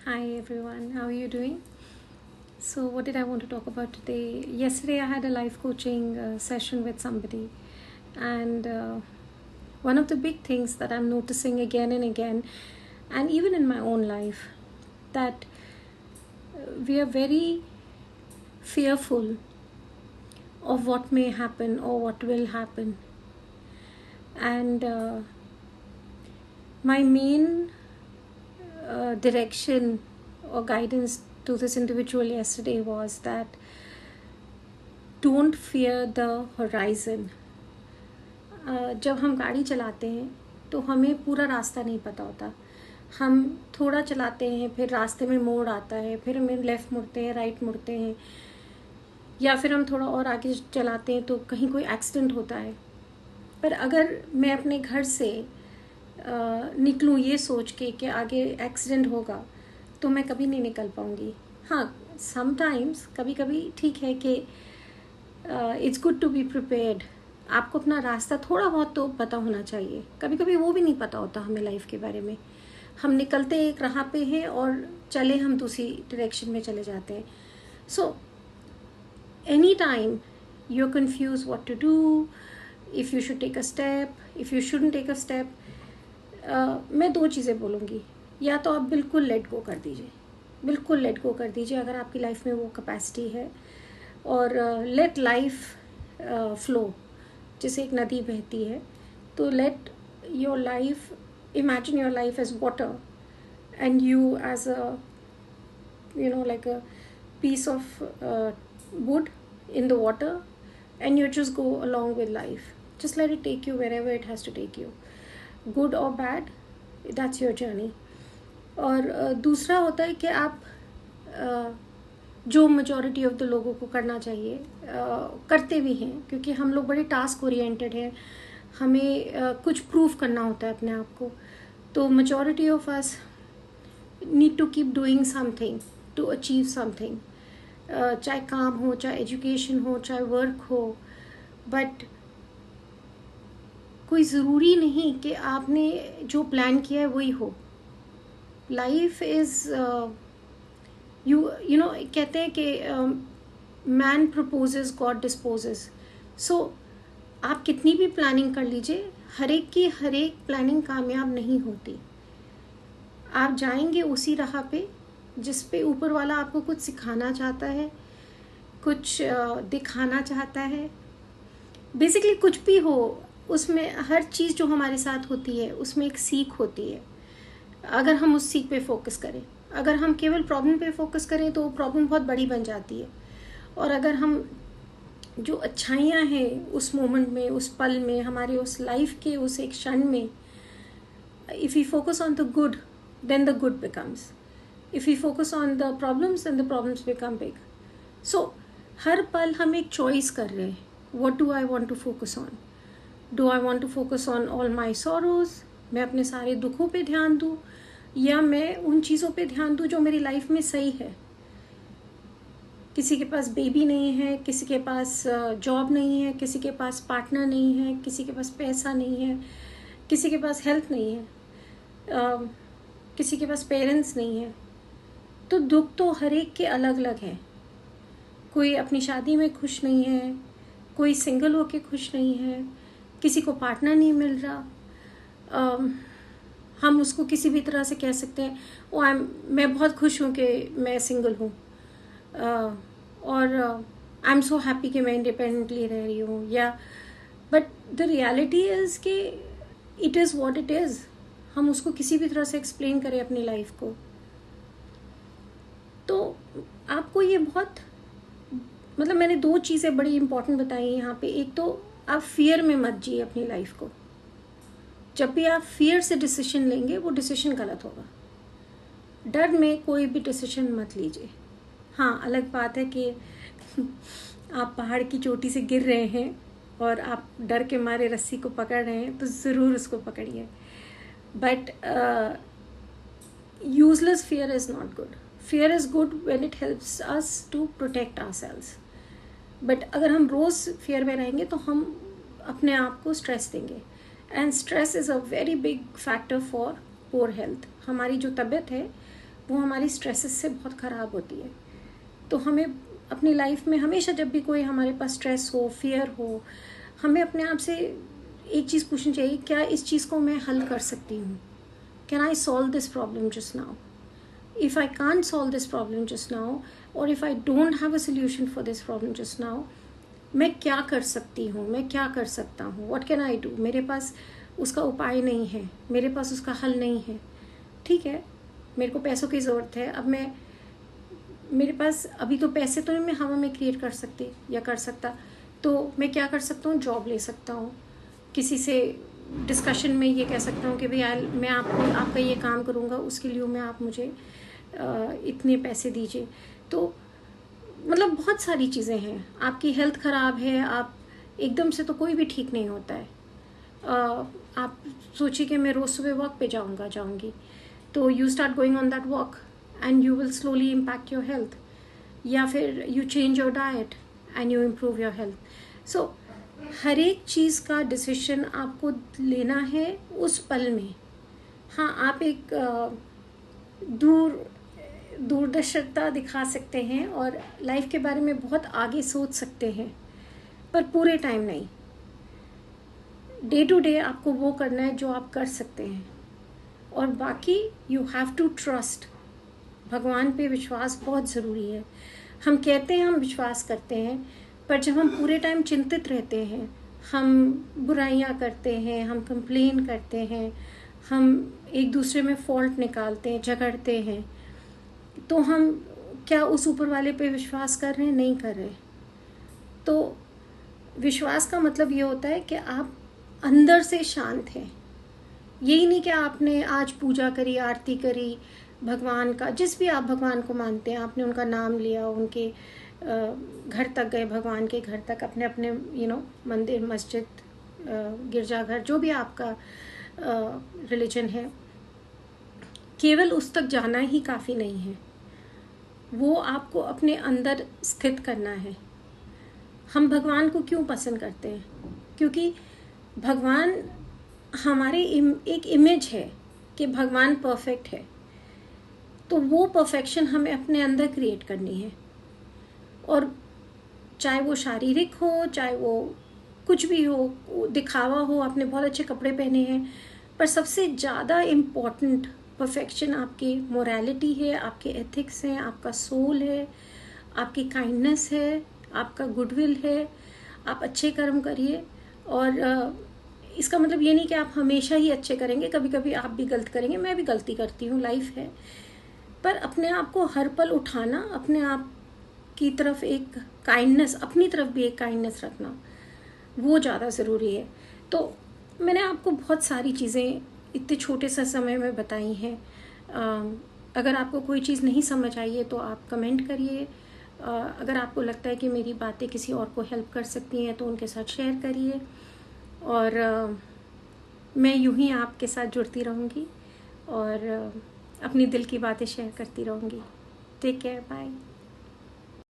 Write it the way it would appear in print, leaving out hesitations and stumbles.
Hi everyone, how are you doing? So, what did I want to talk about today? Yesterday, I had a life coaching session with somebody, and one of the big things that I'm noticing again and again, and even in my own life, that we are very fearful of what may happen or what will happen. And my main direction or guidance to this individual yesterday was that don't fear the horizon. जब हम गाड़ी चलाते हैं तो हमें पूरा रास्ता नहीं पता होता. हम थोड़ा चलाते हैं, फिर रास्ते में मोड़ आता है, फिर हम लेफ़्ट मुड़ते हैं, राइट मुड़ते हैं, या फिर हम थोड़ा और आगे चलाते हैं तो कहीं कोई एक्सीडेंट होता है. पर अगर मैं अपने घर से निकलूँ ये सोच के कि आगे एक्सीडेंट होगा तो मैं कभी नहीं निकल पाऊँगी. हाँ, समटाइम्स कभी कभी ठीक है कि it's good to be prepared. आपको अपना रास्ता थोड़ा बहुत तो पता होना चाहिए. कभी कभी वो भी नहीं पता होता हमें लाइफ के बारे में. हम निकलते एक राह पे हैं और चले हम दूसरी डायरेक्शन में चले जाते हैं. So any time you are confuse what to do, if you should take a step, if you shouldn't take a step. मैं दो चीज़ें बोलूँगी. या तो आप बिल्कुल लेट गो कर दीजिए, बिल्कुल लेट गो कर दीजिए अगर आपकी लाइफ में वो कैपेसिटी है, और लेट लाइफ फ्लो. जैसे एक नदी बहती है तो let your life, imagine your life as water and you as a like a piece of wood in the water, and you just go along with life. Just let it take you wherever it has to take you, good or bad. That's your journey. और दूसरा होता है कि आप जो majority of the लोगों को करना चाहिए करते भी हैं, क्योंकि हम लोग बड़े टास्क ओरिएंटेड हैं. हमें कुछ प्रूव करना होता है अपने आप को. तो majority of us need to keep doing something to achieve something. चाहे काम हो, चाहे एजुकेशन हो, चाहे वर्क हो. बट कोई ज़रूरी नहीं कि आपने जो प्लान किया है वही हो. लाइफ इज़ यू नो कहते हैं कि मैन प्रपोजेस गॉड डिस्पोजेस. सो आप कितनी भी प्लानिंग कर लीजिए, हर एक प्लानिंग कामयाब नहीं होती. आप जाएंगे उसी राह पे जिस पे ऊपर वाला आपको कुछ सिखाना चाहता है, कुछ दिखाना चाहता है. बेसिकली कुछ भी हो, उसमें हर चीज़ जो हमारे साथ होती है उसमें एक सीख होती है. अगर हम उस सीख पे फोकस करें, अगर हम केवल प्रॉब्लम पे फोकस करें तो वो प्रॉब्लम बहुत बड़ी बन जाती है. और अगर हम जो अच्छाइयाँ हैं उस मोमेंट में, उस पल में, हमारे उस लाइफ के उस एक क्षण में, if you focus on the good then the good becomes. If you focus on the problems then the problems become big. So हर पल हम एक चॉइस कर रहे हैं. What do I want to focus on? Do I want to focus on all my sorrows? मैं अपने सारे दुखों पे ध्यान दूँ, या मैं उन चीज़ों पे ध्यान दूँ जो मेरी लाइफ में सही है. किसी के पास बेबी नहीं है, किसी के पास जॉब नहीं है, किसी के पास पार्टनर नहीं है, किसी के पास पैसा नहीं है, किसी के पास हेल्थ नहीं है, किसी के पास पेरेंट्स नहीं है. तो दुख तो हर एक के अलग अलग हैं. कोई अपनी शादी में खुश नहीं है, कोई सिंगल होके खुश नहीं है, किसी को पार्टनर नहीं मिल रहा. हम उसको किसी भी तरह से कह सकते हैं ओ मैं बहुत खुश हूँ कि मैं सिंगल हूँ, और आई एम सो हैप्पी कि मैं इंडिपेंडेंटली रह रही हूँ. या बट द रियलिटी इज़ कि it is what it is. हम उसको किसी भी तरह से एक्सप्लेन करें अपनी लाइफ को, तो आपको ये बहुत मतलब मैंने दो चीज़ें बड़ी इंपॉर्टेंट बताई हैं यहाँ पे. एक तो आप फियर में मत जिए अपनी लाइफ को. जब भी आप फियर से डिसीजन लेंगे वो डिसीजन गलत होगा. डर में कोई भी डिसीजन मत लीजिए. हाँ, अलग बात है कि आप पहाड़ की चोटी से गिर रहे हैं और आप डर के मारे रस्सी को पकड़ रहे हैं तो ज़रूर उसको पकड़िए. But useless fear is not good. Fear is good when it helps us to protect ourselves. But अगर हम रोज़ फियर में रहेंगे तो हम अपने आप को स्ट्रेस देंगे. And stress is a very big factor for poor health. हमारी जो तबीयत है वो हमारी स्ट्रेसेस से बहुत ख़राब होती है। तो हमें अपनी लाइफ में हमेशा जब भी कोई हमारे पास स्ट्रेस हो, फियर हो, हमें अपने आप से एक चीज़ पूछनी चाहिए, क्या इस चीज़ को मैं हल कर सकती हूँ? Can I solve this problem just now? If I can't solve this problem just now, or if I don't have a solution for this problem just now, मैं क्या कर सकती हूँ, मैं क्या कर सकता हूँ, what can I do? मेरे पास उसका उपाय नहीं है, मेरे पास उसका हल नहीं है। ठीक है, मेरे को पैसों की ज़रूरत है, अब मेरे पास अभी तो पैसे तो मैं हवा में क्रिएट कर सकती या कर सकता, तो मैं क्या कर सकता हूँ? जॉब ले सकता हूँ, किसी से डिस्कशन में ये कह सकता हूँ कि भाई मैं आपका ये काम करूँगा, उसके लिए मैं आप मुझे इतने पैसे दीजिए। तो मतलब बहुत सारी चीज़ें हैं। आपकी हेल्थ ख़राब है, आप एकदम से तो कोई भी ठीक नहीं होता है। आप सोचिए कि मैं रोज़ सुबह वॉक पे जाऊँगी, तो you start going on that walk and you will slowly impact your health, या फिर you change your diet and you improve your health. So हर एक चीज़ का डिसीजन आपको लेना है उस पल में। हाँ, आप एक दूरदर्शिता दिखा सकते हैं और लाइफ के बारे में बहुत आगे सोच सकते हैं, पर पूरे टाइम नहीं। डे टू डे आपको वो करना है जो आप कर सकते हैं, और बाकी यू हैव टू ट्रस्ट। भगवान पे विश्वास बहुत ज़रूरी है। हम कहते हैं हम विश्वास करते हैं, पर जब हम पूरे टाइम चिंतित रहते हैं, हम बुराइयां करते हैं, हम कंप्लेन करते हैं, हम एक दूसरे में फॉल्ट निकालते हैं, झगड़ते हैं, तो हम क्या उस ऊपर वाले पे विश्वास कर रहे हैं? नहीं कर रहे। तो विश्वास का मतलब ये होता है कि आप अंदर से शांत हैं। यही नहीं कि आपने आज पूजा करी, आरती करी, भगवान का, जिस भी आप भगवान को मानते हैं, आपने उनका नाम लिया, उनके घर तक गए, भगवान के घर तक, अपने अपने मंदिर, मस्जिद, गिरजाघर, जो भी आपका रिलीजन है, केवल उस तक जाना ही काफ़ी नहीं है। वो आपको अपने अंदर स्थित करना है। हम भगवान को क्यों पसंद करते हैं? क्योंकि भगवान हमारे एक इमेज है कि भगवान परफेक्ट है। तो वो परफेक्शन हमें अपने अंदर क्रिएट करनी है, और चाहे वो शारीरिक हो, चाहे वो कुछ भी हो, दिखावा हो, आपने बहुत अच्छे कपड़े पहने हैं, पर सबसे ज़्यादा इम्पॉर्टेंट परफेक्शन आपकी मोरालिटी है, आपके एथिक्स हैं, आपका सोल है, आपकी काइंडनेस है, आपका गुडविल है। आप अच्छे कर्म करिए, और इसका मतलब ये नहीं कि आप हमेशा ही अच्छे करेंगे, कभी कभी आप भी गलत करेंगे, मैं भी गलती करती हूँ, लाइफ है। पर अपने आप को हर पल उठाना, अपने आप की तरफ एक काइंडनेस, अपनी तरफ भी एक काइंडनेस रखना, वो ज़्यादा ज़रूरी है। तो मैंने आपको बहुत सारी चीज़ें इतने छोटे से समय में बताई हैं। अगर आपको कोई चीज़ नहीं समझ आई है तो आप कमेंट करिए। अगर आपको लगता है कि मेरी बातें किसी और को हेल्प कर सकती हैं तो उनके साथ शेयर करिए, और मैं यूं ही आपके साथ जुड़ती रहूँगी और अपनी दिल की बातें शेयर करती रहूँगी। Take care, bye.